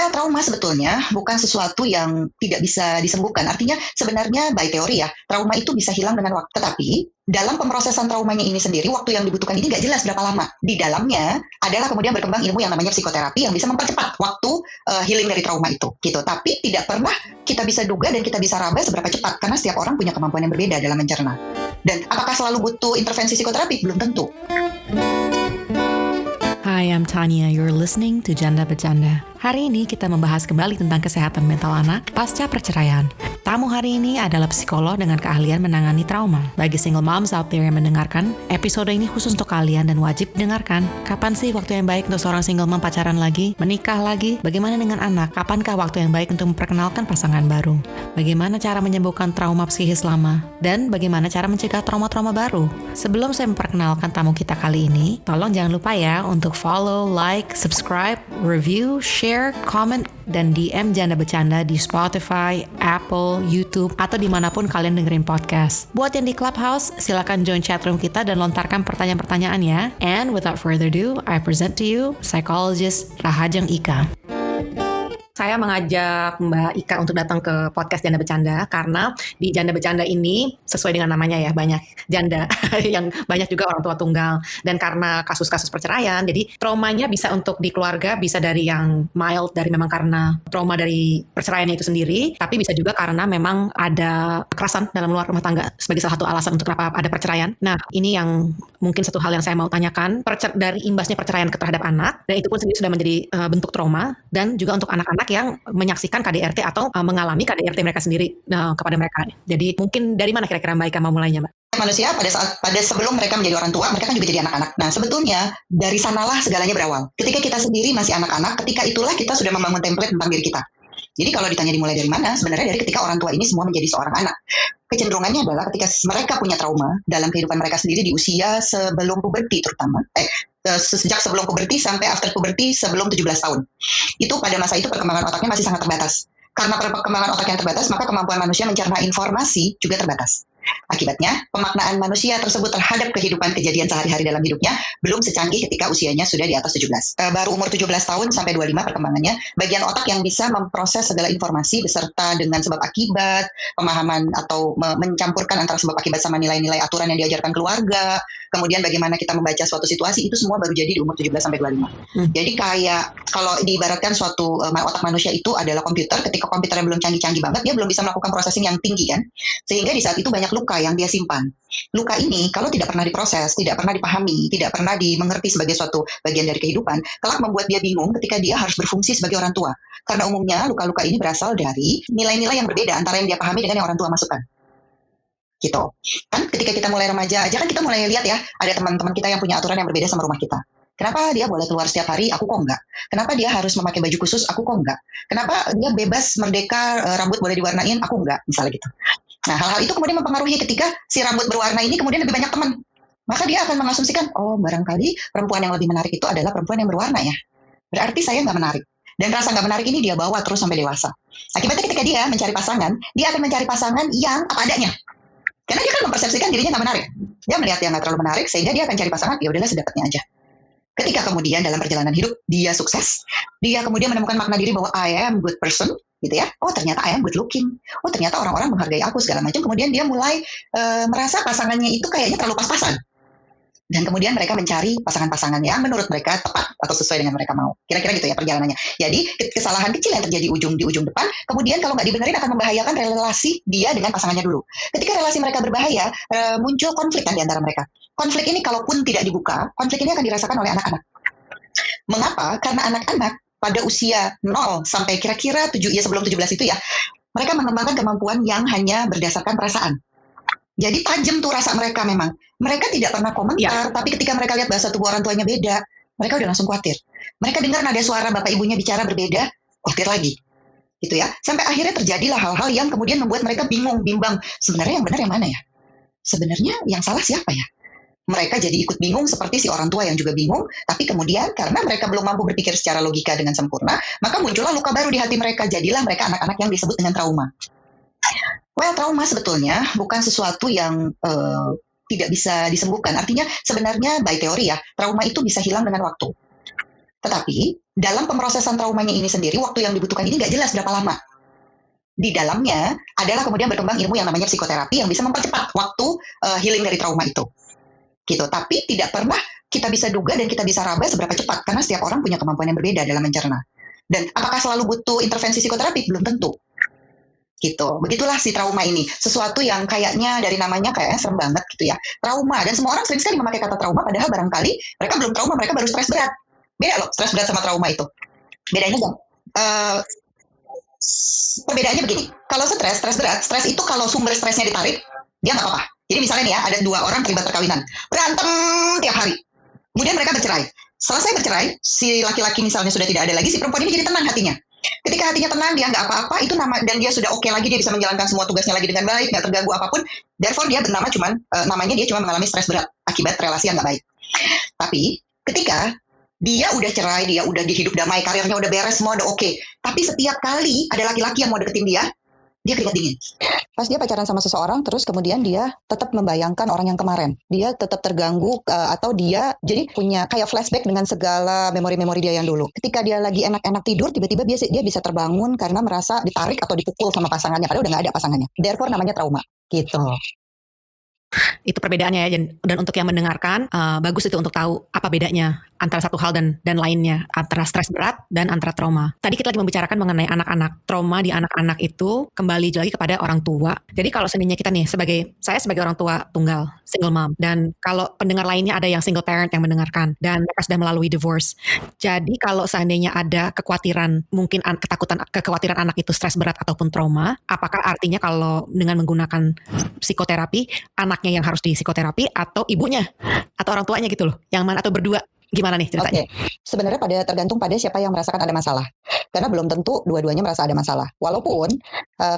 Trauma sebetulnya bukan sesuatu yang tidak bisa disembuhkan. Artinya sebenarnya by teori ya, trauma itu bisa hilang dengan waktu. Tetapi dalam pemrosesan traumanya ini sendiri, waktu yang dibutuhkan ini nggak jelas berapa lama. Di dalamnya adalah kemudian berkembang ilmu yang namanya psikoterapi yang bisa mempercepat waktu healing dari trauma itu. Gitu. Tapi tidak pernah kita bisa duga dan kita bisa raba seberapa cepat. Karena setiap orang punya kemampuan yang berbeda dalam mencerna. Dan apakah selalu butuh intervensi psikoterapi? Belum tentu. Hi, I'm Tanya. You're listening to Janda Bercanda. Hari ini kita membahas kembali tentang kesehatan mental anak pasca perceraian. Tamu hari ini adalah psikolog dengan keahlian menangani trauma. Bagi single moms out there yang mendengarkan, episode ini khusus untuk kalian dan wajib dengarkan. Kapan sih waktu yang baik untuk seorang single mom pacaran lagi, menikah lagi? Bagaimana dengan anak? Kapankah waktu yang baik untuk memperkenalkan pasangan baru? Bagaimana cara menyembuhkan trauma psikis lama? Dan bagaimana cara mencegah trauma-trauma baru? Sebelum saya memperkenalkan tamu kita kali ini, tolong jangan lupa ya untuk follow, like, subscribe, review, share, comment, dan DM Janda Bercanda di Spotify, Apple, YouTube, atau dimanapun kalian dengerin podcast. Buat yang di Clubhouse, silakan join chatroom kita dan lontarkan pertanyaan-pertanyaan ya. And without further ado, I present to you psychologist Rahajeng Ika. Saya mengajak Mbak Ika untuk datang ke podcast Janda Bercanda karena di Janda Bercanda ini sesuai dengan namanya ya, banyak janda yang banyak juga orang tua tunggal, dan karena kasus-kasus perceraian jadi traumanya bisa untuk di keluarga, bisa dari yang mild dari memang karena trauma dari perceraiannya itu sendiri, tapi bisa juga karena memang ada kekerasan dalam luar rumah tangga sebagai salah satu alasan untuk kenapa ada perceraian. Nah, ini yang mungkin satu hal yang saya mau tanyakan dari imbasnya perceraian terhadap anak, dan itu pun sendiri sudah menjadi bentuk trauma, dan juga untuk anak-anak yang menyaksikan KDRT atau mengalami KDRT mereka sendiri kepada mereka. Jadi mungkin dari mana kira-kira Mbak Ika mau mulainya, Mbak? Manusia pada sebelum mereka menjadi orang tua, mereka kan juga jadi anak-anak. Nah, sebetulnya dari sanalah segalanya berawal. Ketika kita sendiri masih anak-anak, ketika itulah kita sudah membangun template tentang diri kita. Jadi kalau ditanya dimulai dari mana, sebenarnya dari ketika orang tua ini semua menjadi seorang anak. Kecenderungannya adalah ketika mereka punya trauma dalam kehidupan mereka sendiri di usia sebelum puberti terutama. Sejak sebelum puberti sampai after puberti sebelum 17 tahun. Itu pada masa itu perkembangan otaknya masih sangat terbatas. Karena perkembangan otak yang terbatas, maka kemampuan manusia mencerna informasi juga terbatas. Akibatnya, pemaknaan manusia tersebut terhadap kehidupan kejadian sehari-hari dalam hidupnya belum secanggih ketika usianya sudah di atas 17. Baru umur 17 tahun sampai 25 perkembangannya, bagian otak yang bisa memproses segala informasi beserta dengan sebab akibat, pemahaman atau mencampurkan antara sebab akibat sama nilai-nilai aturan yang diajarkan keluarga, kemudian bagaimana kita membaca suatu situasi, itu semua baru jadi di umur 17 sampai 25. Jadi kayak kalau diibaratkan suatu otak manusia itu adalah komputer, ketika komputernya belum canggih-canggih banget, dia belum bisa melakukan processing yang tinggi kan. Sehingga di saat itu banyak luka yang dia simpan. Luka ini kalau tidak pernah diproses, tidak pernah dipahami, tidak pernah dimengerti sebagai suatu bagian dari kehidupan, kelak membuat dia bingung ketika dia harus berfungsi sebagai orang tua. Karena umumnya luka-luka ini berasal dari nilai-nilai yang berbeda antara yang dia pahami dengan yang orang tua masukkan. Gitu. Kan ketika kita mulai remaja aja kan kita mulai lihat ya, ada teman-teman kita yang punya aturan yang berbeda sama rumah kita. Kenapa dia boleh keluar setiap hari, aku kok enggak? Kenapa dia harus memakai baju khusus, aku kok enggak? Kenapa dia bebas, merdeka, rambut boleh diwarnain, aku enggak? Misalnya gitu. Nah, hal-hal itu kemudian mempengaruhi ketika si rambut berwarna ini kemudian lebih banyak teman. Maka dia akan mengasumsikan, oh barangkali perempuan yang lebih menarik itu adalah perempuan yang berwarna ya. Berarti saya nggak menarik. Dan rasa nggak menarik ini dia bawa terus sampai dewasa. Akibatnya ketika dia mencari pasangan, dia akan mencari pasangan yang apa adanya. Karena dia kan mempersepsikan dirinya nggak menarik. Dia melihat dia nggak terlalu menarik, sehingga dia akan cari pasangan, ya udahlah sedapatnya aja. Ketika kemudian dalam perjalanan hidup dia sukses, dia kemudian menemukan makna diri bahwa I am good person, gitu ya. Oh ternyata I am good looking. Oh ternyata orang-orang menghargai aku segala macam. Kemudian dia mulai merasa pasangannya itu kayaknya terlalu pas-pasan. Dan kemudian mereka mencari pasangan-pasangan yang menurut mereka tepat atau sesuai dengan mereka mau. Kira-kira gitu ya perjalanannya. Jadi kesalahan kecil yang terjadi di ujung depan, kemudian kalau nggak dibenerin akan membahayakan relasi dia dengan pasangannya dulu. Ketika relasi mereka berbahaya, muncul konflik kan di antara mereka. Konflik ini kalaupun tidak dibuka, konflik ini akan dirasakan oleh anak-anak. Mengapa? Karena anak-anak pada usia 0 sampai kira-kira sebelum 17 itu ya, mereka mengembangkan kemampuan yang hanya berdasarkan perasaan. Jadi tajam tuh rasa mereka memang. Mereka tidak pernah komentar, tapi ketika mereka lihat bahasa tubuh orang tuanya beda, mereka udah langsung khawatir. Mereka dengar nada suara bapak ibunya bicara berbeda, khawatir lagi. Gitu ya. Sampai akhirnya terjadilah hal-hal yang kemudian membuat mereka bingung, bimbang. Sebenarnya yang benar yang mana ya? Sebenarnya yang salah siapa ya? Mereka jadi ikut bingung seperti si orang tua yang juga bingung, tapi kemudian karena mereka belum mampu berpikir secara logika dengan sempurna, maka muncullah luka baru di hati mereka. Jadilah mereka anak-anak yang disebut dengan trauma. Trauma sebetulnya bukan sesuatu yang tidak bisa disembuhkan. Artinya sebenarnya by teori ya, trauma itu bisa hilang dengan waktu. Tetapi dalam pemrosesan traumanya ini sendiri, waktu yang dibutuhkan ini nggak jelas berapa lama. Di dalamnya adalah kemudian berkembang ilmu yang namanya psikoterapi yang bisa mempercepat waktu healing dari trauma itu. Gitu. Tapi tidak pernah kita bisa duga dan kita bisa raba seberapa cepat karena setiap orang punya kemampuan yang berbeda dalam mencerna. Dan apakah selalu butuh intervensi psikoterapi? Belum tentu. Gitu. Begitulah si trauma ini. Sesuatu yang kayaknya dari namanya kayaknya serem banget gitu ya. Trauma. Dan semua orang sering sekali memakai kata trauma padahal barangkali mereka belum trauma, mereka baru stres berat. Beda loh stres berat sama trauma itu. Bedanya dong. Perbedaannya begini. Kalau stres berat, stres itu kalau sumber stresnya ditarik, dia nggak apa-apa. Jadi misalnya nih ya, ada 2 orang terlibat perkawinan. Berantem tiap hari. Kemudian mereka bercerai. Selesai bercerai, si laki-laki misalnya sudah tidak ada lagi, si perempuan ini jadi tenang hatinya. Ketika hatinya tenang, dia nggak apa-apa, itu dan dia sudah oke lagi, dia bisa menjalankan semua tugasnya lagi dengan baik, nggak terganggu apapun. Therefore dia bernama namanya dia cuma mengalami stres berat akibat relasi yang nggak baik. Tapi ketika dia udah cerai, dia udah di hidup damai, karirnya udah beres, semua udah oke. Tapi setiap kali ada laki-laki yang mau deketin dia keringat dingin. Pas dia pacaran sama seseorang, terus kemudian dia tetap membayangkan orang yang kemarin. Dia tetap terganggu atau dia jadi punya kayak flashback dengan segala memori-memori dia yang dulu. Ketika dia lagi enak-enak tidur, tiba-tiba dia bisa terbangun karena merasa ditarik atau dipukul sama pasangannya. Padahal udah gak ada pasangannya. Therefore namanya trauma. Gitu. Itu perbedaannya ya, dan untuk yang mendengarkan bagus itu untuk tahu apa bedanya antara satu hal dan lainnya, antara stres berat dan antara trauma. Tadi kita lagi membicarakan mengenai anak-anak. Trauma di anak-anak itu kembali lagi kepada orang tua. Jadi kalau seandainya kita nih, saya sebagai orang tua tunggal, single mom, dan kalau pendengar lainnya ada yang single parent yang mendengarkan dan mereka sudah melalui divorce. Jadi kalau seandainya ada kekhawatiran, mungkin kekhawatiran anak itu stres berat ataupun trauma, apakah artinya kalau dengan menggunakan psikoterapi, anaknya yang harus di psikoterapi atau ibunya atau orang tuanya gitu loh, yang mana, atau berdua? Gimana nih ceritanya? Sebenarnya tergantung pada siapa yang merasakan ada masalah. Karena belum tentu dua-duanya merasa ada masalah. Walaupun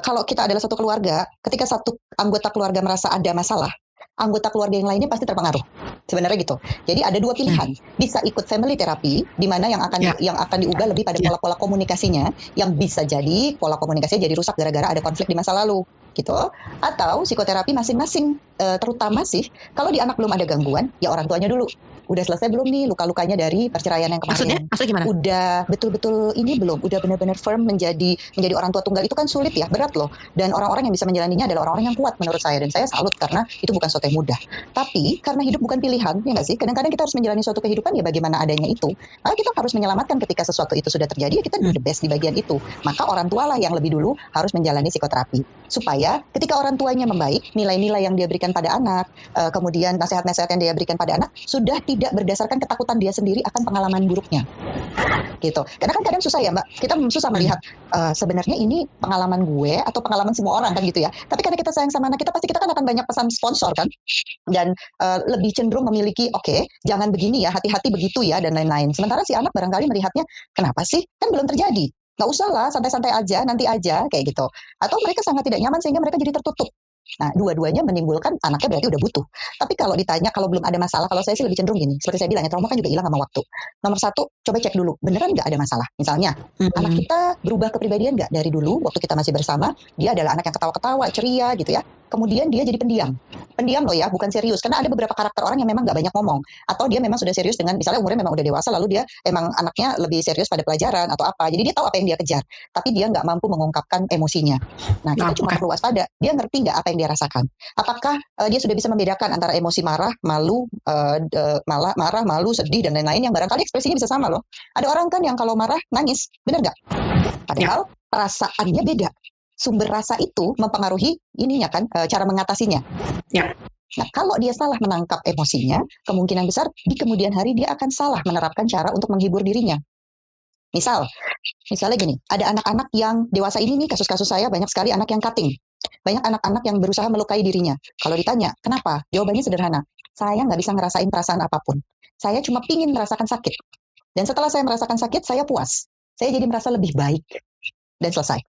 kalau kita adalah satu keluarga, ketika satu anggota keluarga merasa ada masalah, anggota keluarga yang lainnya pasti terpengaruh. Sebenarnya gitu. Jadi ada 2 pilihan. Bisa ikut family therapy, di mana yang akan diubah lebih pada pola-pola komunikasinya, yang bisa jadi pola komunikasinya jadi rusak gara-gara ada konflik di masa lalu. Gitu. Atau psikoterapi masing-masing, terutama sih kalau di anak belum ada gangguan, ya orang tuanya dulu. Udah selesai belum nih luka-lukanya dari perceraian yang kemarin? Maksudnya gimana? Udah betul-betul ini belum? Udah benar-benar firm menjadi orang tua tunggal, itu kan sulit ya, berat loh. Dan orang-orang yang bisa menjalaninya adalah orang-orang yang kuat menurut saya, dan saya salut karena itu bukan sesuatu yang mudah. Tapi karena hidup bukan pilihan, ya nggak sih? Kadang-kadang kita harus menjalani suatu kehidupan ya bagaimana adanya itu. Maka kita harus menyelamatkan ketika sesuatu itu sudah terjadi, ya kita do the best di bagian itu. Maka orang tua lah yang lebih dulu harus menjalani psikoterapi. Supaya ketika orang tuanya membaik, nilai-nilai yang dia berikan pada anak, kemudian nasihat-nasihat yang dia berikan pada anak, sudah tidak berdasarkan ketakutan dia sendiri akan pengalaman buruknya. Gitu. Karena kan kadang susah ya Mbak, kita susah melihat sebenarnya ini pengalaman gue atau pengalaman semua orang kan gitu ya. Tapi karena kita sayang sama anak kita, pasti kita kan akan banyak pesan sponsor kan, dan lebih cenderung memiliki jangan begini ya, hati-hati begitu ya, dan lain-lain. Sementara si anak barangkali melihatnya, kenapa sih, kan belum terjadi, nggak usah lah, santai-santai aja, nanti aja, kayak gitu. Atau mereka sangat tidak nyaman sehingga mereka jadi tertutup. Nah, dua-duanya menimbulkan anaknya berarti udah butuh. Tapi kalau ditanya kalau belum ada masalah, kalau saya sih lebih cenderung gini. Seperti saya bilang ya, trauma kan juga hilang sama waktu. Nomor 1, coba cek dulu, beneran nggak ada masalah. Misalnya, anak kita berubah kepribadian nggak dari dulu waktu kita masih bersama? Dia adalah anak yang ketawa-ketawa, ceria gitu ya. Kemudian dia jadi pendiam. Pendiam loh ya, bukan serius. Karena ada beberapa karakter orang yang memang nggak banyak ngomong. Atau dia memang sudah serius dengan, misalnya umurnya memang udah dewasa, lalu dia emang anaknya lebih serius pada pelajaran atau apa. Jadi dia tahu apa yang dia kejar. Tapi dia nggak mampu mengungkapkan emosinya. Nah, kita cuma perlu waspada. Dia ngerti nggak apa yang dia rasakan? Apakah dia sudah bisa membedakan antara emosi marah, malu, marah, malu, sedih, dan lain-lain yang barangkali ekspresinya bisa sama loh. Ada orang kan yang kalau marah nangis, benar nggak? Padahal perasaannya beda. Sumber rasa itu mempengaruhi ininya kan, cara mengatasinya. Ya. Nah, kalau dia salah menangkap emosinya, kemungkinan besar di kemudian hari dia akan salah menerapkan cara untuk menghibur dirinya. Misalnya gini, ada anak-anak yang dewasa ini nih, kasus-kasus saya banyak sekali anak yang cutting. Banyak anak-anak yang berusaha melukai dirinya. Kalau ditanya, kenapa? Jawabannya sederhana. Saya nggak bisa ngerasain perasaan apapun. Saya cuma pingin merasakan sakit. Dan setelah saya merasakan sakit, saya puas. Saya jadi merasa lebih baik. Dan selesai.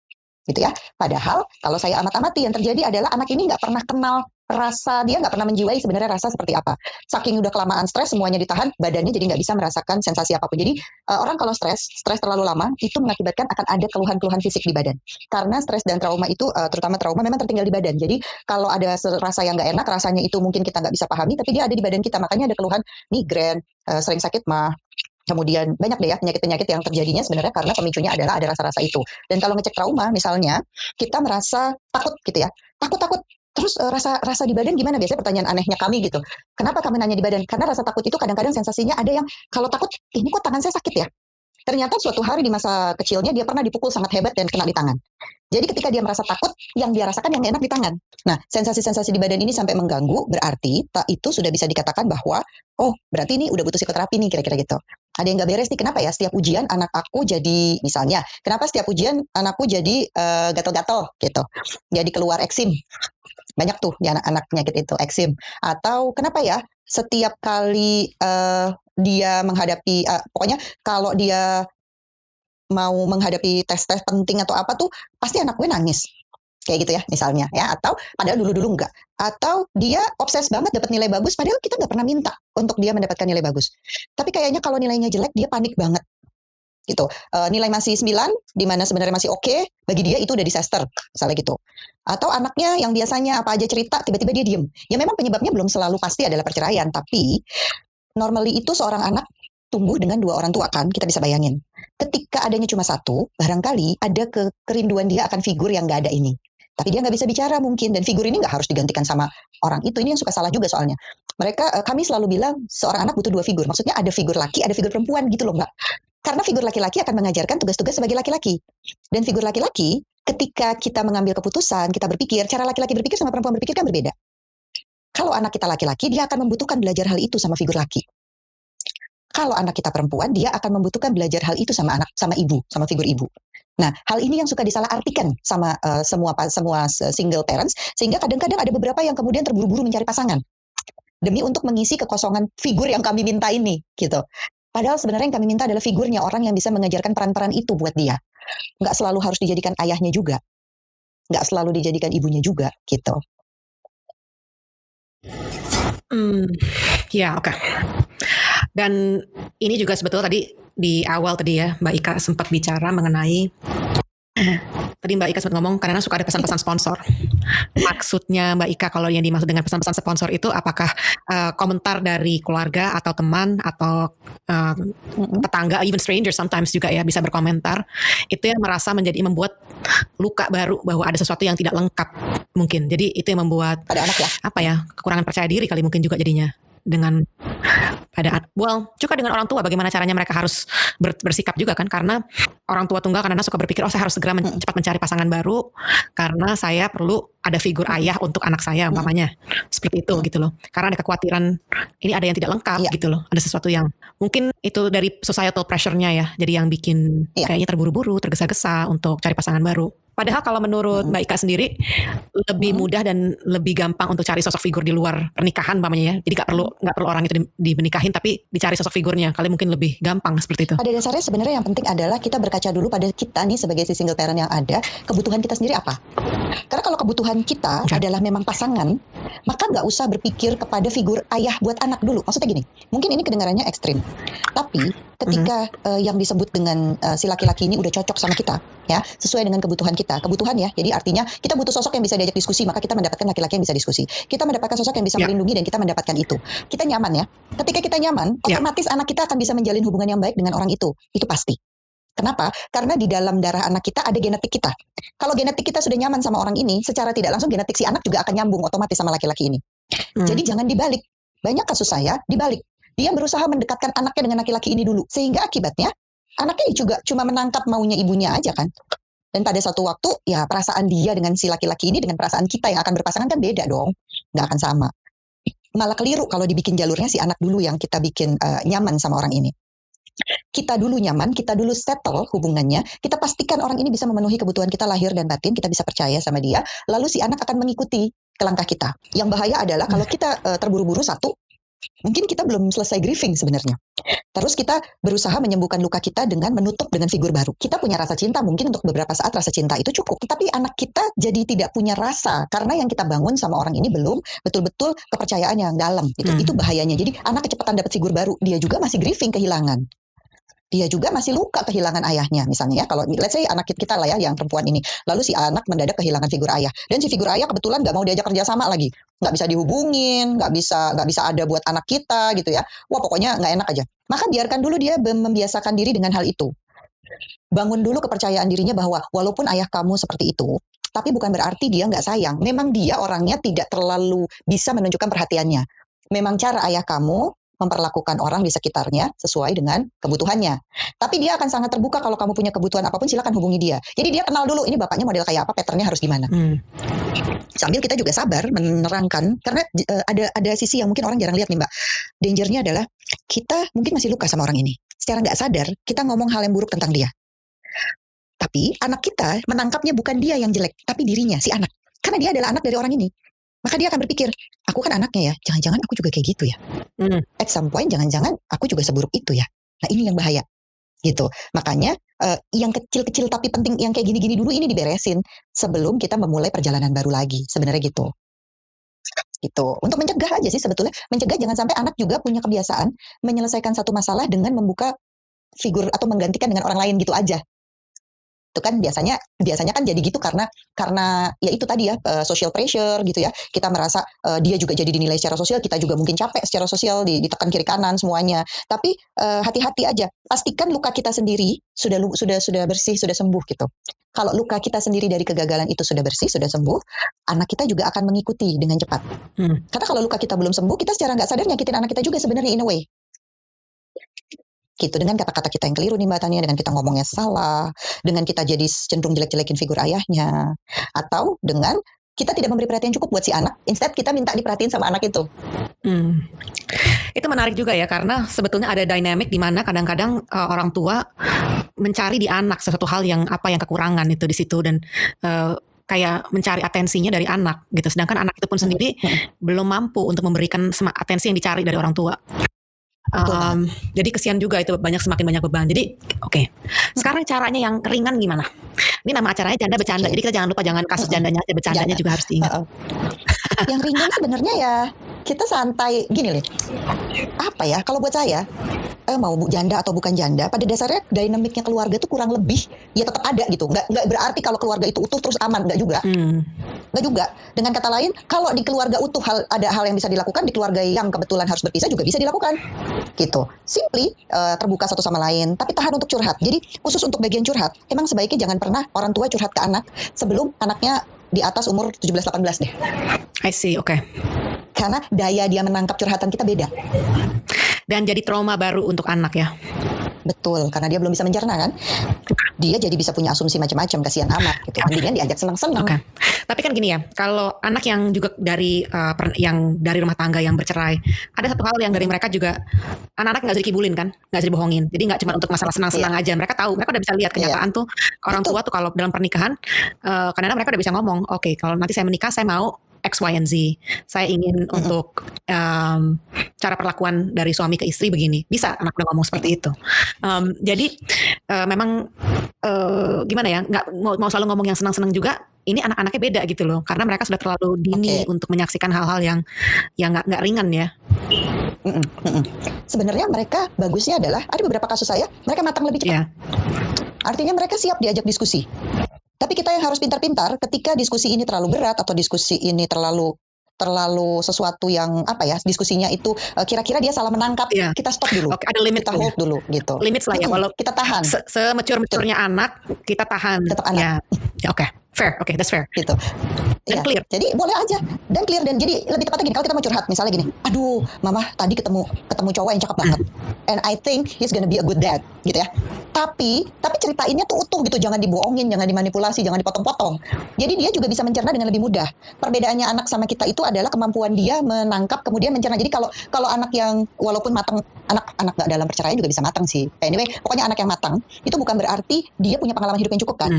Gitu ya. Padahal kalau saya amati yang terjadi adalah anak ini nggak pernah kenal rasa, dia nggak pernah menjiwai sebenarnya rasa seperti apa. Saking udah kelamaan stres, semuanya ditahan, badannya jadi nggak bisa merasakan sensasi apapun. Jadi orang kalau stres terlalu lama, itu mengakibatkan akan ada keluhan-keluhan fisik di badan. Karena stres dan trauma itu, terutama trauma, memang tertinggal di badan. Jadi kalau ada rasa yang nggak enak, rasanya itu mungkin kita nggak bisa pahami, tapi dia ada di badan kita. Makanya ada keluhan migrain, sering sakit mah, Kemudian banyak deh ya penyakit-penyakit yang terjadinya sebenarnya karena pemicunya adalah ada rasa-rasa itu. Dan kalau ngecek trauma misalnya, kita merasa takut gitu ya. Takut-takut. Terus rasa di badan gimana? Biasanya pertanyaan anehnya kami gitu. Kenapa kami nanya di badan? Karena rasa takut itu kadang-kadang sensasinya ada yang kalau takut, ini kok tangan saya sakit ya? Ternyata suatu hari di masa kecilnya dia pernah dipukul sangat hebat dan kena di tangan. Jadi ketika dia merasa takut, yang dia rasakan yang gak enak di tangan. Nah, sensasi-sensasi di badan ini sampai mengganggu, berarti itu sudah bisa dikatakan bahwa, oh berarti ini udah butuh psikoterapi nih, kira-kira gitu. Ada yang gak beres nih, kenapa ya setiap ujian anak aku jadi, misalnya, kenapa setiap ujian anakku jadi gatel-gatel gitu, jadi keluar eksim. Banyak tuh di anak-anak penyakit itu, eksim. Atau kenapa ya setiap kali dia menghadapi, pokoknya kalau dia mau menghadapi tes-tes penting atau apa tuh, pasti anak gue nangis. Kayak gitu ya, misalnya ya. Atau padahal dulu-dulu enggak. Atau dia obses banget dapat nilai bagus, padahal kita nggak pernah minta untuk dia mendapatkan nilai bagus. Tapi kayaknya kalau nilainya jelek, dia panik banget. Gitu. Nilai masih 9, di mana sebenarnya masih oke, bagi dia itu udah disaster, misalnya gitu. Atau anaknya yang biasanya apa aja cerita, tiba-tiba dia diem. Ya memang penyebabnya belum selalu pasti adalah perceraian, tapi normally itu seorang anak tumbuh dengan 2 orang tua kan, kita bisa bayangin. Ketika adanya cuma 1, barangkali ada kerinduan dia akan figur yang nggak ada ini. Tapi dia nggak bisa bicara mungkin, dan figur ini nggak harus digantikan sama orang itu. Ini yang suka salah juga soalnya. Kami selalu bilang seorang anak butuh 2 figur. Maksudnya ada figur laki, ada figur perempuan gitu loh Mbak. Karena figur laki-laki akan mengajarkan tugas-tugas sebagai laki-laki. Dan figur laki-laki, ketika kita mengambil keputusan, kita berpikir, cara laki-laki berpikir sama perempuan berpikir kan berbeda. Kalau anak kita laki-laki, dia akan membutuhkan belajar hal itu sama figur laki. Kalau anak kita perempuan, dia akan membutuhkan belajar hal itu sama ibu, sama figur ibu. Nah, hal ini yang suka disalahartikan sama semua single parents, sehingga kadang-kadang ada beberapa yang kemudian terburu-buru mencari pasangan demi untuk mengisi kekosongan figur yang kami minta ini, gitu. Padahal sebenarnya yang kami minta adalah figurnya, orang yang bisa mengajarkan peran-peran itu buat dia. Nggak selalu harus dijadikan ayahnya juga, nggak selalu dijadikan ibunya juga, gitu. Ya, oke. Dan ini juga sebetulnya tadi di awal tadi ya Mbak Ika sempat bicara mengenai tadi Mbak Ika sempat ngomong karena suka ada pesan-pesan sponsor. Maksudnya Mbak Ika kalau yang dimaksud dengan pesan-pesan sponsor itu apakah komentar dari keluarga atau teman atau tetangga, even stranger sometimes juga ya bisa berkomentar, itu yang merasa membuat luka baru bahwa ada sesuatu yang tidak lengkap mungkin. Jadi itu yang membuat Pada anak ya. Apa ya, kekurangan percaya diri kali mungkin juga jadinya dengan juga dengan orang tua, bagaimana caranya mereka harus bersikap juga kan, karena orang tua tunggal kadang-kadang suka berpikir saya harus segera cepat mencari pasangan baru karena saya perlu ada figur ayah untuk anak saya umpamanya, seperti itu gitu loh, karena ada kekhawatiran ini ada yang tidak lengkap gitu loh, ada sesuatu yang mungkin itu dari societal pressure-nya ya, jadi yang bikin kayaknya terburu-buru, tergesa-gesa untuk cari pasangan baru. Padahal kalau menurut Mbak Ika sendiri lebih mudah dan lebih gampang untuk cari sosok figur di luar pernikahan umpamanya ya. Jadi nggak perlu orang itu dinikahin, tapi dicari sosok figurnya. Kali mungkin lebih gampang seperti itu. Pada dasarnya sebenarnya yang penting adalah kita berkaca dulu pada kita nih sebagai si single parent yang ada, kebutuhan kita sendiri apa. Karena kalau kebutuhan kita adalah memang pasangan, maka nggak usah berpikir kepada figur ayah buat anak dulu. Maksudnya gini, mungkin ini kedengarannya ekstrim, tapi ketika yang disebut dengan si laki-laki ini udah cocok sama kita, ya sesuai dengan kebutuhan kita, kebutuhan ya. Jadi artinya kita butuh sosok yang bisa diajak diskusi, maka kita mendapatkan laki-laki yang bisa diskusi. Kita mendapatkan sosok yang bisa melindungi dan kita mendapatkan itu. Kita nyaman ya. Ketika kita nyaman, otomatis anak kita akan bisa menjalin hubungan yang baik dengan orang itu. Itu pasti. Kenapa? Karena di dalam darah anak kita ada genetik kita. Kalau genetik kita sudah nyaman sama orang ini, secara tidak langsung genetik si anak juga akan nyambung otomatis sama laki-laki ini. Jadi jangan dibalik. Banyak kasus saya dibalik. Dia berusaha mendekatkan anaknya dengan laki-laki ini dulu. Sehingga akibatnya anaknya juga cuma menangkap maunya ibunya aja kan. Dan pada satu waktu ya perasaan dia dengan si laki-laki ini dengan perasaan kita yang akan berpasangan kan beda dong. Nggak akan sama. Malah keliru kalau dibikin jalurnya si anak dulu yang kita bikin nyaman sama orang ini. Kita dulu nyaman, kita dulu settle hubungannya, kita pastikan orang ini bisa memenuhi kebutuhan kita lahir dan batin, kita bisa percaya sama dia, lalu si anak akan mengikuti ke langkah kita. Yang bahaya adalah kalau kita terburu-buru satu, mungkin kita belum selesai grieving sebenarnya. Terus kita berusaha menyembuhkan luka kita dengan menutup dengan figur baru. Kita punya rasa cinta, mungkin untuk beberapa saat rasa cinta itu cukup. Tapi anak kita jadi tidak punya rasa, karena yang kita bangun sama orang ini belum betul-betul kepercayaan yang dalam. Itu bahayanya. Jadi anak kecepatan dapat figur baru, dia juga masih grieving kehilangan. Dia juga masih luka kehilangan ayahnya misalnya ya. Kalau let's say anak kita lah ya yang perempuan ini. Lalu si anak mendadak kehilangan figur ayah. Dan si figur ayah kebetulan gak mau diajak kerja sama lagi. nggak bisa dihubungin, nggak bisa ada buat anak kita gitu ya. Wah pokoknya nggak enak aja. Maka biarkan dulu dia membiasakan diri dengan hal itu. Bangun dulu kepercayaan dirinya bahwa walaupun ayah kamu seperti itu, tapi bukan berarti dia nggak sayang. Memang dia orangnya tidak terlalu bisa menunjukkan perhatiannya. Memang cara ayah kamu memperlakukan orang di sekitarnya sesuai dengan kebutuhannya. Tapi dia akan sangat terbuka kalau kamu punya kebutuhan apapun, silakan hubungi dia. Jadi dia kenal dulu ini bapaknya model kayak apa, patternnya harus gimana. Sambil kita juga sabar menerangkan, karena ada sisi yang mungkin orang jarang lihat nih Mbak. Dangernya adalah kita mungkin masih luka sama orang ini. Secara nggak sadar kita ngomong hal yang buruk tentang dia. Tapi anak kita menangkapnya bukan dia yang jelek, tapi dirinya, si anak. Karena dia adalah anak dari orang ini. Maka dia akan berpikir, aku kan anaknya ya, jangan-jangan aku juga kayak gitu ya. At some point, jangan-jangan aku juga seburuk itu ya. Nah ini yang bahaya. Gitu. Makanya yang kecil-kecil tapi penting, yang kayak gini-gini dulu ini diberesin sebelum kita memulai perjalanan baru lagi. Sebenarnya gitu. Gitu. Untuk mencegah aja sih sebetulnya. Mencegah jangan sampai anak juga punya kebiasaan menyelesaikan satu masalah dengan membuka figur atau menggantikan dengan orang lain gitu aja. Itu kan biasanya kan jadi gitu karena ya itu tadi ya, social pressure gitu ya. Kita merasa dia juga jadi dinilai secara sosial, kita juga mungkin capek secara sosial, ditekan kiri kanan semuanya. Tapi hati-hati aja. Pastikan luka kita sendiri sudah bersih, sudah sembuh gitu. Kalau luka kita sendiri dari kegagalan itu sudah bersih, sudah sembuh, anak kita juga akan mengikuti dengan cepat. Karena kalau luka kita belum sembuh, kita secara nggak sadar nyakitin anak kita juga sebenarnya in a way. Gitu, dengan kata-kata kita yang keliru nih Mbak Tania, dengan kita ngomongnya salah, dengan kita jadi cenderung jelek-jelekin figur ayahnya, atau dengan kita tidak memberi perhatian cukup buat si anak, instead kita minta diperhatiin sama anak itu. Itu menarik juga ya, karena sebetulnya ada dynamic di mana kadang-kadang orang tua mencari di anak sesuatu hal yang kekurangan itu di situ, dan kayak mencari atensinya dari anak gitu, sedangkan anak itu pun sendiri belum mampu untuk memberikan atensi yang dicari dari orang tua. Jadi kesian juga itu, semakin banyak beban. Jadi oke. Sekarang caranya yang ringan gimana? Ini nama acaranya Janda Bercanda. Jadi kita jangan lupa, jangan kasus jandanya aja, bercandanya juga harus diingat. Yang ringan sebenarnya ya kita santai gini nih. Apa ya? Kalau buat saya mau janda atau bukan janda, pada dasarnya dinamiknya keluarga tuh kurang lebih ya tetap ada gitu. Nggak berarti kalau keluarga itu utuh terus aman, nggak juga. Nggak juga. Dengan kata lain, kalau di keluarga utuh ada hal yang bisa dilakukan, di keluarga yang kebetulan harus berpisah juga bisa dilakukan. Gitu. Simply terbuka satu sama lain, tapi tahan untuk curhat. Jadi khusus untuk bagian curhat, emang sebaiknya jangan pernah orang tua curhat ke anak sebelum anaknya di atas umur 17-18 deh. I see, oke. Karena daya dia menangkap curhatan kita beda. Dan jadi trauma baru untuk anak ya. Betul, karena dia belum bisa mencerna kan. Dia jadi bisa punya asumsi macam-macam, kasihan amat gitu. Mendingan diajak senang-senang. Oke. Tapi kan gini ya, kalau anak yang juga dari rumah tangga yang bercerai, ada satu hal yang dari mereka juga, anak-anak nggak bisa dikibulin kan, nggak bisa dibohongin. Jadi nggak cuma untuk masalah senang-senang aja. Mereka tahu, mereka udah bisa lihat kenyataan tuh orang tua tuh kalau dalam pernikahan, kadang-kadang mereka udah bisa ngomong, oke, kalau nanti saya menikah saya mau X, Y, and Z. Saya ingin untuk cara perlakuan dari suami ke istri begini. Bisa anak udah ngomong seperti itu. Jadi memang gimana ya, nggak mau selalu ngomong yang senang-senang juga. Ini anak-anaknya beda gitu loh, karena mereka sudah terlalu dini untuk menyaksikan hal-hal yang nggak ringan ya. Sebenarnya mereka bagusnya adalah ada beberapa kasus saya, mereka matang lebih cepat. Artinya mereka siap diajak diskusi. Tapi kita yang harus pintar-pintar ketika diskusi ini terlalu berat atau diskusi ini terlalu sesuatu yang diskusinya itu kira-kira dia salah menangkap, kita stop dulu. Oke, ada limit, kita hold dulu gitu. Limit lah ya, walau kita tahan. Semacur-macurnya anak, kita tahan. Tetap anak. Ya, oke. Fair, oke, that's fair. Gitu. Dan clear. Jadi boleh aja dan clear, dan jadi lebih tepatnya gini, kalau kita mau curhat misalnya gini, aduh mama tadi ketemu cowok yang cakep banget, and I think he's gonna be a good dad gitu ya. Tapi ceritainnya tuh utuh gitu, jangan dibohongin, jangan dimanipulasi, jangan dipotong-potong. Jadi dia juga bisa mencerna dengan lebih mudah. Perbedaannya anak sama kita itu adalah kemampuan dia menangkap kemudian mencerna. Jadi kalau anak yang walaupun matang, anak nggak dalam perceraian juga bisa matang sih. Anyway, pokoknya anak yang matang itu bukan berarti dia punya pengalaman hidup yang cukup kan.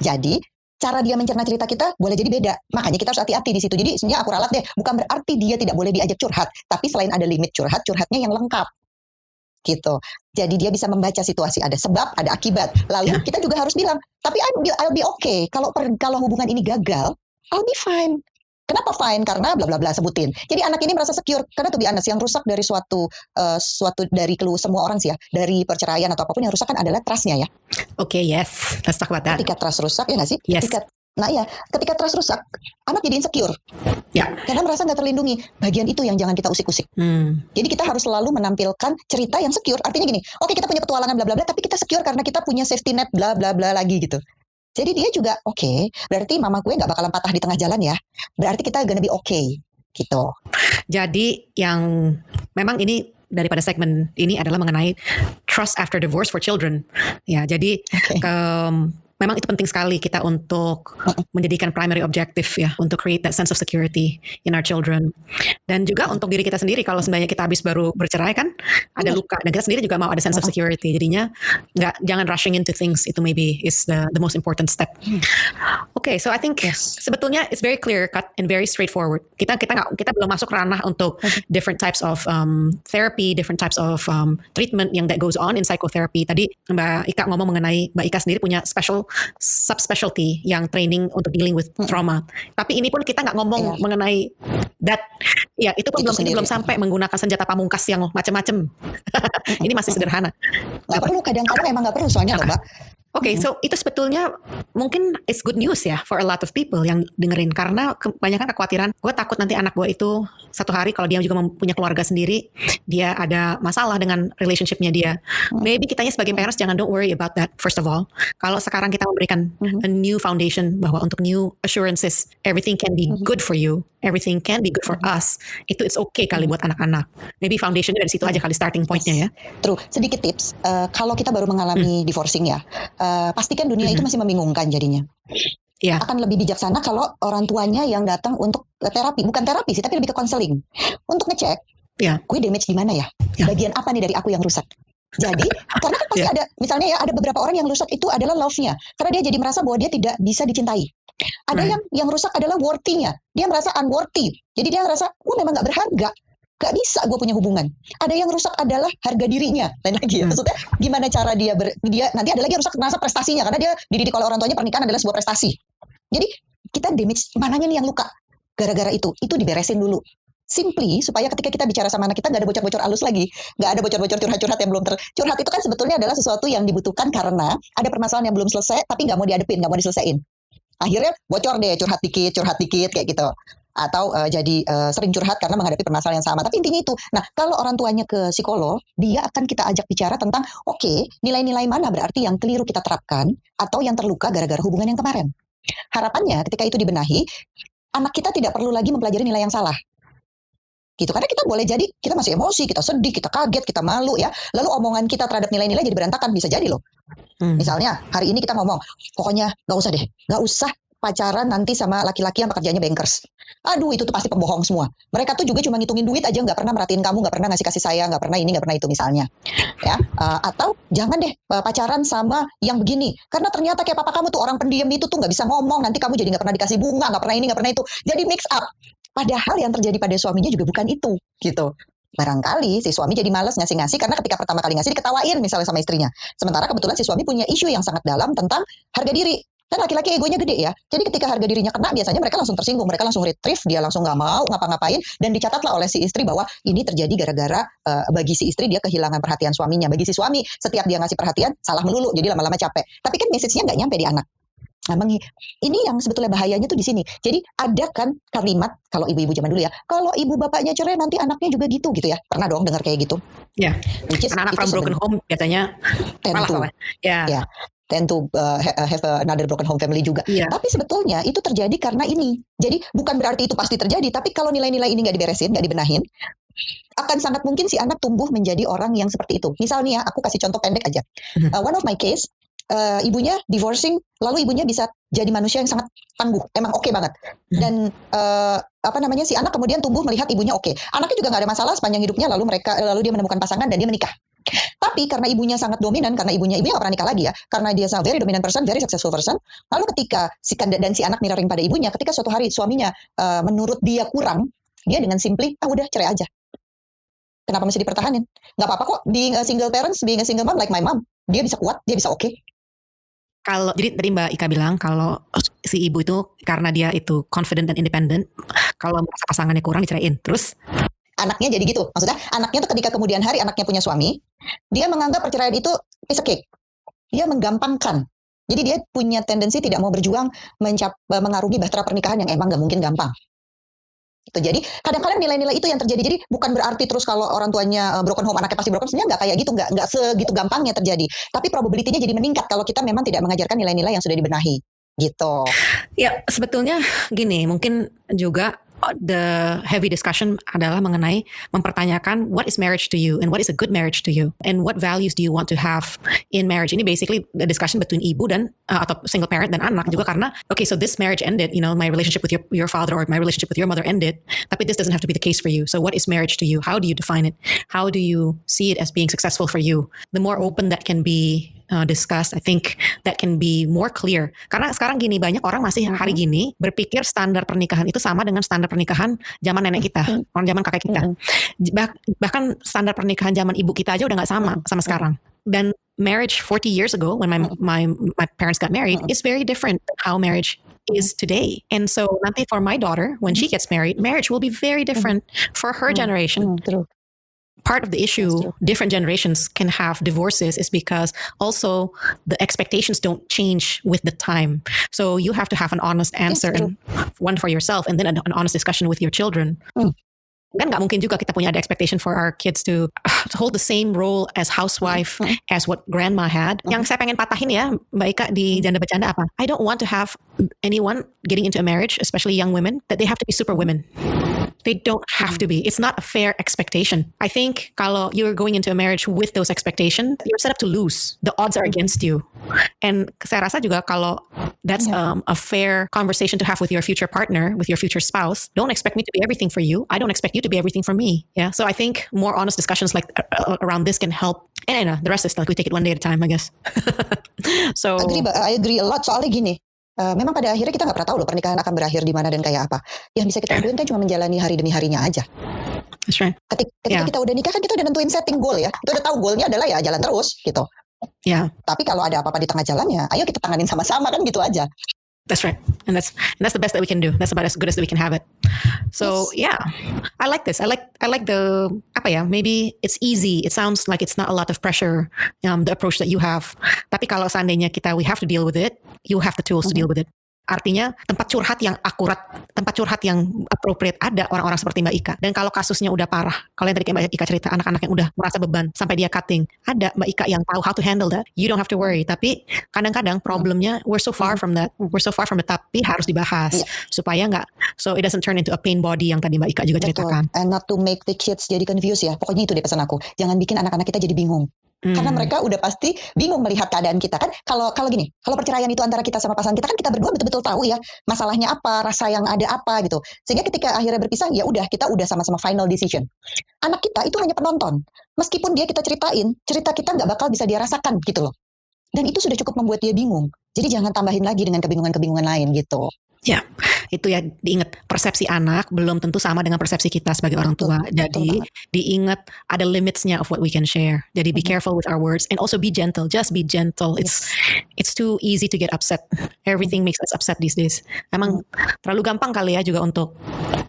Jadi cara dia mencerna cerita kita boleh jadi beda. Makanya kita harus hati-hati di situ. Jadi sebenarnya aku ralat deh, bukan berarti dia tidak boleh diajak curhat, tapi selain ada limit curhatnya yang lengkap. Gitu. Jadi dia bisa membaca situasi, ada sebab, ada akibat. Lalu kita juga harus bilang, tapi I'll be okay. Kalau hubungan ini gagal, I'll be fine. Kenapa fine? Karena bla bla bla, sebutin. Jadi anak ini merasa secure karena to be honest, yang rusak dari suatu dari semua orang sih ya, dari perceraian atau apapun, yang rusak kan adalah trust-nya ya. Oke, yes. Let's talk about that. Ketika trust rusak ya nggak sih? Yes. Ketika trust rusak, anak jadi insecure. Ya. Karena merasa nggak terlindungi. Bagian itu yang jangan kita usik-usik. Jadi kita harus selalu menampilkan cerita yang secure. Artinya gini, oke kita punya petualangan bla bla bla, tapi kita secure karena kita punya safety net bla bla bla lagi gitu. Jadi dia juga oke, berarti mama gue nggak bakalan patah di tengah jalan ya. Berarti kita gonna be okay gitu. Jadi yang memang ini daripada segmen ini adalah mengenai trust after divorce for children. Ya, jadi memang itu penting sekali kita untuk menjadikan primary objective ya, untuk create that sense of security in our children. Dan juga untuk diri kita sendiri, kalau sebenarnya kita habis baru bercerai kan ada luka, dan kita sendiri juga mau ada sense of security. Jadinya jangan rushing into things, itu maybe is the most important step. Okay, so I think sebetulnya it's very clear cut and very straightforward. Kita belum masuk ranah untuk different types of therapy, different types of treatment yang that goes on in psychotherapy. Tadi Mbak Ika ngomong mengenai Mbak Ika sendiri punya subspecialty yang training untuk dealing with trauma. Tapi ini pun kita nggak ngomong mengenai that. Ya, itu pun belum sampai menggunakan senjata pamungkas yang macam-macam. Ini masih sederhana. Nggak perlu, kadang-kadang emang nggak perlu soalnya Mbak. Okay, so itu sebetulnya mungkin it's good news ya for a lot of people yang dengerin, karena kebanyakan kekhawatiran, gue takut nanti anak gue itu satu hari kalau dia juga punya keluarga sendiri, dia ada masalah dengan relationshipnya dia. Maybe kitanya sebagai parents don't worry about that first of all. Kalau sekarang kita memberikan a new foundation bahwa untuk new assurances, everything can be good for you, everything can be good for us, itu it's okay kali buat anak-anak. Maybe foundationnya dari situ aja kali starting pointnya ya. True. Sedikit tips, kalau kita baru mengalami divorcing ya, pastikan dunia itu masih membingungkan jadinya. Akan lebih bijaksana kalau orang tuanya yang datang untuk terapi, bukan terapi sih, tapi lebih ke konseling, untuk ngecek, gue damage di mana ya, bagian apa nih dari aku yang rusak. Jadi karena kan pasti ada, misalnya ya ada beberapa orang yang rusak itu adalah love-nya, karena dia jadi merasa bahwa dia tidak bisa dicintai. Ada yang rusak adalah worthy-nya, dia merasa unworthy, jadi dia merasa gue memang nggak berharga, gak bisa gue punya hubungan. Ada yang rusak adalah harga dirinya. Lain lagi ya. Maksudnya gimana cara dia nanti ada lagi yang rusak merasa prestasinya, karena dia dididik oleh orang tuanya pernikahan adalah sebuah prestasi. Jadi kita damage mananya nih yang luka gara-gara itu diberesin dulu. Simply supaya ketika kita bicara sama anak kita gak ada bocor-bocor halus lagi, gak ada bocor-bocor curhat-curhat yang belum curhat itu kan sebetulnya adalah sesuatu yang dibutuhkan karena ada permasalahan yang belum selesai tapi gak mau diadepin, gak mau diselesain. Akhirnya bocor deh, curhat dikit kayak gitu. Atau jadi sering curhat karena menghadapi permasalahan yang sama. Tapi intinya itu. Nah, kalau orang tuanya ke psikolog, dia akan kita ajak bicara tentang, oke, nilai-nilai mana berarti yang keliru kita terapkan atau yang terluka gara-gara hubungan yang kemarin. Harapannya ketika itu dibenahi, anak kita tidak perlu lagi mempelajari nilai yang salah. Gitu, karena kita boleh jadi kita masih emosi, kita sedih, kita kaget, kita malu ya. Lalu omongan kita terhadap nilai-nilai jadi berantakan, bisa jadi loh. Misalnya hari ini kita ngomong, pokoknya gak usah pacaran nanti sama laki-laki yang pekerjaannya bankers. Aduh, itu tuh pasti pembohong semua. Mereka tuh juga cuma ngitungin duit aja, nggak pernah merhatiin kamu, nggak pernah ngasih kasih sayang, nggak pernah ini, nggak pernah itu misalnya. Ya, atau jangan deh pacaran sama yang begini, karena ternyata kayak papa kamu tuh orang pendiam itu tuh nggak bisa ngomong, nanti kamu jadi nggak pernah dikasih bunga, nggak pernah ini, nggak pernah itu. Jadi mix up. Padahal yang terjadi pada suaminya juga bukan itu, gitu. Barangkali si suami jadi malas ngasih-ngasih karena ketika pertama kali ngasih diketawain misalnya sama istrinya. Sementara kebetulan si suami punya isu yang sangat dalam tentang harga diri. Kan laki-laki egonya gede ya. Jadi ketika harga dirinya kena, biasanya mereka langsung tersinggung, mereka langsung retrieve, dia langsung nggak mau ngapa-ngapain, dan dicatatlah oleh si istri bahwa ini terjadi gara-gara bagi si istri dia kehilangan perhatian suaminya. Bagi si suami, setiap dia ngasih perhatian salah melulu, jadi lama-lama capek. Tapi kan message-nya nggak nyampe di anak. Nah, ini yang sebetulnya bahayanya tuh di sini. Jadi ada kan kalimat kalau ibu-ibu zaman dulu ya, kalau ibu bapaknya cerai nanti anaknya juga gitu ya. Pernah dong dengar kayak gitu? Ya. Anak-anak from broken home biasanya malah. Ya. Tend to have another broken home family juga. Tapi sebetulnya itu terjadi karena ini. Jadi bukan berarti itu pasti terjadi, tapi kalau nilai-nilai ini nggak diberesin, nggak dibenahin, akan sangat mungkin si anak tumbuh menjadi orang yang seperti itu. Misalnya aku kasih contoh pendek aja. One of my case, ibunya divorcing, lalu ibunya bisa jadi manusia yang sangat tangguh, emang oke banget. Dan si anak kemudian tumbuh melihat ibunya oke. Anaknya juga nggak ada masalah sepanjang hidupnya, lalu dia menemukan pasangan dan dia menikah. Tapi karena ibunya sangat dominan, karena ibunya nggak pernah nikah lagi ya, karena dia sangat very dominant person, very successful person. Lalu ketika si anak mirroring pada ibunya, ketika suatu hari suaminya menurut dia kurang, dia dengan simply udah cerai aja. Kenapa mesti dipertahanin? Nggak apa-apa kok, being a single parents, being a single mom like my mom, dia bisa kuat, dia bisa oke. Jadi tadi Mbak Ika bilang kalau si ibu itu karena dia itu confident dan independent, kalau merasa pasangannya kurang diceraiin. Terus anaknya jadi gitu. Maksudnya anaknya tuh ketika kemudian hari anaknya punya suami, dia menganggap perceraian itu piece of cake. Dia menggampangkan. Jadi dia punya tendensi tidak mau berjuang mengarungi bahtera pernikahan yang emang gak mungkin gampang. Gitu. Jadi kadang-kadang nilai-nilai itu yang terjadi. Jadi bukan berarti terus kalau orang tuanya broken home anaknya pasti broken. Sebenarnya nggak kayak gitu, nggak segitu gampangnya terjadi. Tapi probability-nya jadi meningkat kalau kita memang tidak mengajarkan nilai-nilai yang sudah dibenahi. Gitu. Ya, sebetulnya gini, mungkin juga the heavy discussion adalah mengenai mempertanyakan what is marriage to you and what is a good marriage to you and what values do you want to have in marriage. Ini basically the discussion between ibu dan atau single parent dan anak juga karena okay, so this marriage ended, you know, my relationship with your father or my relationship with your mother ended, tapi this doesn't have to be the case for you. So what is marriage to you? How do you define it? How do you see it as being successful for you? The more open that can be discussed, I think that can be more clear. Karena sekarang gini, banyak orang masih hari gini berpikir standar pernikahan itu sama dengan standar pernikahan zaman nenek kita, orang zaman kakek kita. Bahkan standar pernikahan zaman ibu kita aja udah nggak sama sekarang. Dan marriage 40 years ago when my parents got married is very different than how marriage is today. And so nanti for my daughter, when she gets married, marriage will be very different for her generation. True. Part of the issue different generations can have divorces is because also the expectations don't change with the time. So you have to have an honest answer and one for yourself and then an honest discussion with your children. Kan nggak mungkin juga kita punya ada expectation for our kids to hold the same role as housewife as what grandma had. Yang saya pengen patahin ya Mbak Ika di Janda Bercanda apa? I don't want to have anyone getting into a marriage, especially young women, that they have to be super women. They don't have to be. It's not a fair expectation. I think kalau you're going into a marriage with those expectations, you're set up to lose. The odds are against you. And saya rasa juga kalau that's a fair conversation to have with your future partner, with your future spouse, don't expect me to be everything for you. I don't expect you to be everything for me. Yeah. So I think more honest discussions like around this can help. And I know the rest is like we take it one day at a time, I guess. So I agree a lot. Soalnya gini, memang pada akhirnya kita nggak pernah tahu loh pernikahan akan berakhir di mana dan kayak apa. Yang bisa kita lakuin kan cuma menjalani hari demi harinya aja. That's right. Ketika kita udah nikah kan kita udah nentuin setting goal ya. Kita udah tahu goalnya adalah ya jalan terus gitu. Yeah. Tapi kalau ada apa-apa di tengah jalannya, ayo kita tanganin sama-sama kan gitu aja. That's right. And that's the best that we can do. That's about as good as we can have it. So yeah, I like this. I like the maybe it's easy. It sounds like it's not a lot of pressure, the approach that you have. Tapi kalau seandainya we have to deal with it, you have the tools to deal with it. Artinya tempat curhat yang akurat, tempat curhat yang appropriate ada orang-orang seperti Mbak Ika. Dan kalau kasusnya udah parah, kalau yang tadi Mbak Ika cerita anak-anak yang udah merasa beban sampai dia cutting, ada Mbak Ika yang tahu how to handle that. You don't have to worry. Tapi kadang-kadang problemnya we're so far from that. We're so far from the tapi harus dibahas supaya nggak, so it doesn't turn into a pain body yang tadi Mbak Ika juga ceritakan. And not to make the kids jadi confused ya. Pokoknya itu deh pesan aku. Jangan bikin anak-anak kita jadi bingung. Karena mereka udah pasti bingung melihat keadaan kita kan. Kalau gini, kalau perceraian itu antara kita sama pasangan kita kan kita berdua betul-betul tahu ya masalahnya apa, rasa yang ada apa gitu. Sehingga ketika akhirnya berpisah ya udah kita udah sama-sama final decision. Anak kita itu hanya penonton. Meskipun dia kita ceritain, cerita kita nggak bakal bisa dia rasakan gitu loh. Dan itu sudah cukup membuat dia bingung. Jadi jangan tambahin lagi dengan kebingungan-kebingungan lain gitu. Ya, itu ya diingat persepsi anak belum tentu sama dengan persepsi kita sebagai orang tua. Jadi diingat ada limitsnya of what we can share. Jadi be careful with our words and also be gentle. Just be gentle. It's too easy to get upset. Everything makes us upset these days. Emang terlalu gampang kali ya juga untuk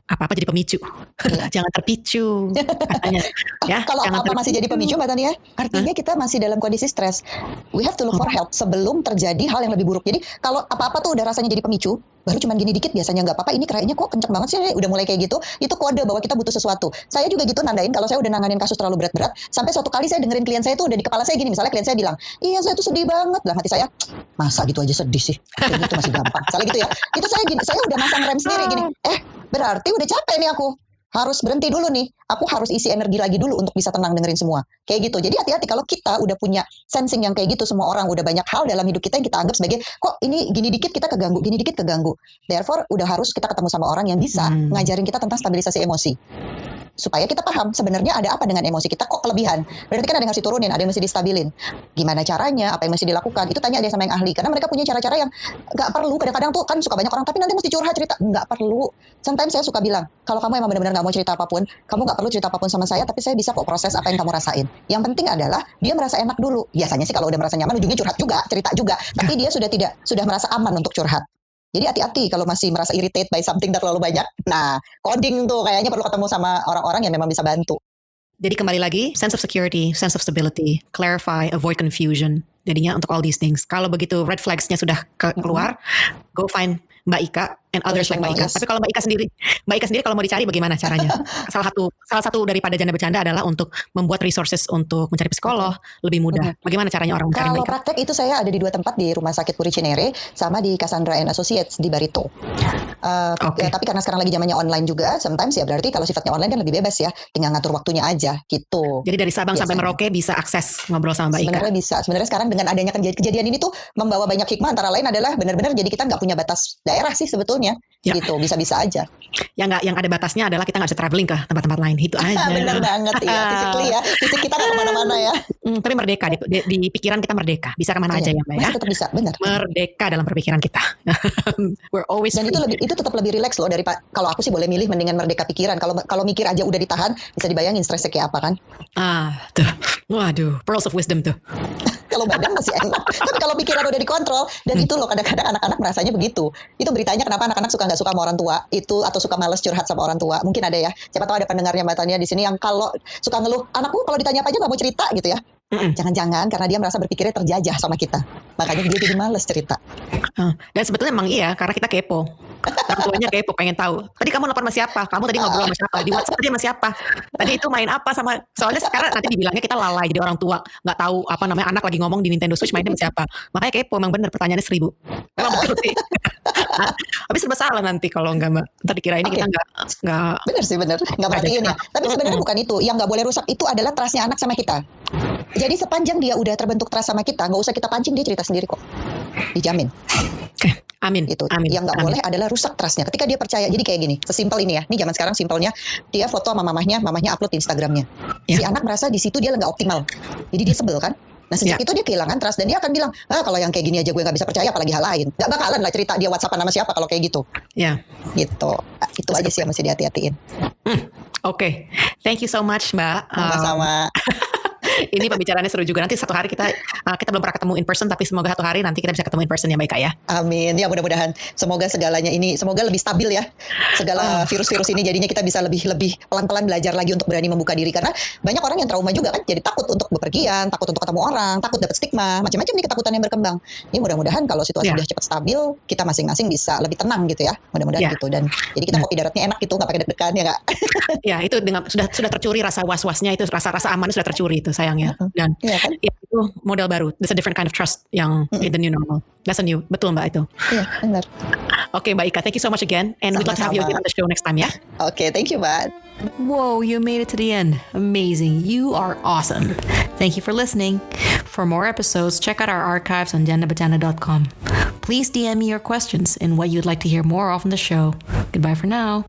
apa-apa jadi pemicu. Jangan terpicu katanya. Ya, kalau apa-apa masih jadi pemicu Mbak Tania, artinya kita masih dalam kondisi stres. We have to look for help sebelum terjadi hal yang lebih buruk. Jadi kalau apa-apa tuh udah rasanya jadi pemicu, baru cuman gini dikit biasanya nggak apa-apa, ini kayaknya kok kenceng banget sih, udah mulai kayak gitu, itu kode bahwa kita butuh sesuatu. Saya juga gitu nandain kalau saya udah nanganin kasus terlalu berat-berat, sampai suatu kali saya dengerin klien saya tuh udah di kepala saya gini, misalnya klien saya bilang, iya saya tuh sedih banget, lah hati saya, masa gitu aja sedih sih, kayaknya itu masih gampang, misalnya gitu ya, itu saya gini, saya udah masang rem sendiri gini, berarti udah capek nih aku, harus berhenti dulu nih, aku harus isi energi lagi dulu untuk bisa tenang dengerin semua. Kayak gitu. Jadi hati-hati kalau kita udah punya sensing yang kayak gitu, semua orang udah banyak hal dalam hidup kita yang kita anggap sebagai, kok ini gini dikit kita keganggu, gini dikit keganggu. Therefore udah harus kita ketemu sama orang yang bisa ngajarin kita tentang stabilisasi emosi. Supaya kita paham sebenarnya ada apa dengan emosi kita, kok kelebihan. Berarti kan ada yang harus diturunin, ada yang mesti distabilin. Gimana caranya, apa yang mesti dilakukan, itu tanya dia sama yang ahli. Karena mereka punya cara-cara yang gak perlu. Kadang-kadang tuh kan suka banyak orang, tapi nanti mesti curhat cerita. Gak perlu. Sometimes saya suka bilang, kalau kamu emang benar-benar gak mau cerita apapun, kamu gak perlu cerita apapun sama saya, tapi saya bisa kok proses apa yang kamu rasain. Yang penting adalah dia merasa enak dulu. Biasanya sih kalau udah merasa nyaman, ujungnya curhat juga, cerita juga. Tapi dia sudah merasa aman untuk curhat. Jadi hati-hati kalau masih merasa irritated by something terlalu banyak. Nah, coding tuh kayaknya perlu ketemu sama orang-orang yang memang bisa bantu. Jadi kembali lagi, sense of security, sense of stability, clarify, avoid confusion. Jadinya untuk all these things. Kalau begitu red flags-nya sudah keluar, go find Mbak Ika and others like Mbak Ika. Yes. Tapi kalau Mbak Ika sendiri kalau mau dicari bagaimana caranya? Salah satu daripada Janda Bercanda adalah untuk membuat resources untuk mencari psikolog lebih mudah. Bagaimana caranya orang mencari Mbak Kalau Ika? praktek itu saya ada di 2 tempat, di Rumah Sakit Puri Cinere sama di Cassandra and Associates di Barito. Oke. Ya, tapi karena sekarang lagi zamannya online juga, sometimes ya berarti kalau sifatnya online kan lebih bebas ya, tinggal ngatur waktunya aja gitu. Jadi dari Sabang sampai Biasanya. Merauke bisa akses ngobrol sama Mbak Ika. Sebenarnya bisa. Sebenarnya sekarang dengan adanya kejadian ini tuh membawa banyak hikmah, antara lain adalah benar-benar jadi kita nggak punya batas daerah sih sebetulnya. Ya. Gitu, bisa-bisa aja. Yang ada batasnya adalah kita nggak bisa traveling ke tempat-tempat lain. Itu aja. Benar banget ya, physically ya. Fisik kita nggak kemana-mana ya. Tapi merdeka di pikiran kita merdeka. Bisa kemana aja ya Mbak ya. Tetap bisa, benar. Merdeka dalam berpikiran kita. We're always Dan free. itu tetap lebih rileks loh, kalau aku sih boleh milih mendingan merdeka pikiran. Kalau mikir aja udah ditahan, bisa dibayangin stresnya kayak apa kan. Tuh. Waduh, pearls of wisdom tuh. Kalau badan masih enak, tapi kalau pikiran udah dikontrol, dan itu loh kadang-kadang anak-anak merasanya begitu. Itu beritanya kenapa anak-anak nggak suka sama orang tua itu, atau suka malas curhat sama orang tua. Mungkin ada ya, siapa tahu ada pendengarnya Mbak Tania di sini yang kalau suka ngeluh, anakku kalau ditanya apa aja nggak mau cerita gitu ya. Jangan-jangan karena dia merasa berpikirnya terjajah sama kita, makanya dia jadi malas cerita. Dan sebetulnya emang iya, karena kita kepo. Orang tuanya kepo, pengen tahu. Tadi kamu nelfon sama siapa? Kamu tadi ngobrol sama siapa? Di WhatsApp tadi sama siapa? Tadi itu main apa sama? Soalnya sekarang nanti dibilangnya kita lalai, jadi orang tua nggak tahu apa namanya, anak lagi ngomong di Nintendo Switch mainnya sama siapa. Makanya kepo, emang bener pertanyaannya 1000. Memang betul sih. Habis serba salah nanti kalau nggak Mbak. Ntar dikira ini kita nggak. Bener sih, bener. Nggak perhatiin ya. Tapi sebenarnya bukan itu. Yang nggak boleh rusak itu adalah trustnya anak sama kita. Jadi sepanjang dia udah terbentuk trust sama kita, nggak usah kita pancing, dia cerita sendiri kok. Dijamin. Oke. Amin. Gitu. Amin. Yang nggak boleh adalah rusak trustnya. Ketika dia percaya, jadi kayak gini, sesimpel ini ya. Ini zaman sekarang simpelnya, dia foto sama mamahnya upload di Instagramnya. Ya. Si anak merasa di situ dia nggak optimal. Jadi dia sebel kan. Nah sejak itu dia kehilangan trust, dan dia akan bilang, kalau yang kayak gini aja gue nggak bisa percaya, apalagi hal lain. Nggak bakalan lah cerita dia WhatsApp sama siapa kalau kayak gitu. Ya. Gitu. Itu aja sih yang mesti dihati-hatiin. Oke. Thank you so much Mbak. Sama-sama. Ini pembicaraannya seru juga. Nanti satu hari kita belum pernah ketemu in person, tapi semoga satu hari nanti kita bisa ketemu in person ya Mbak Ika ya. Amin. Ya mudah-mudahan semoga segalanya ini lebih stabil ya. Segala virus-virus ini jadinya kita bisa lebih pelan-pelan belajar lagi untuk berani membuka diri, karena banyak orang yang trauma juga kan, jadi takut untuk bepergian, takut untuk ketemu orang, takut dapat stigma, macam-macam nih ketakutan yang berkembang. Ini mudah-mudahan kalau situasi sudah cepat stabil, kita masing-masing bisa lebih tenang gitu ya. Mudah-mudahan gitu, dan jadi kita kopi daratnya enak gitu, nggak pakai deg-degan ya nggak? Ya itu dengan sudah tercuri rasa was-wasnya, itu rasa amannya sudah tercuri itu sayangnya. Dan kan? itu model baru. There's a different kind of trust yang in the new normal. That's a new, betul Mbak itu. Iya benar. Oke Mbak Ika, thank you so much again, and we'd like to have you again on the show next time ya. Oke, thank you Mbak. Whoa, you made it to the end. Amazing. You are awesome. Thank you for listening. For more episodes, check out our archives on jandabacanda.com. Please DM me your questions and what you'd like to hear more of on the show. Goodbye for now.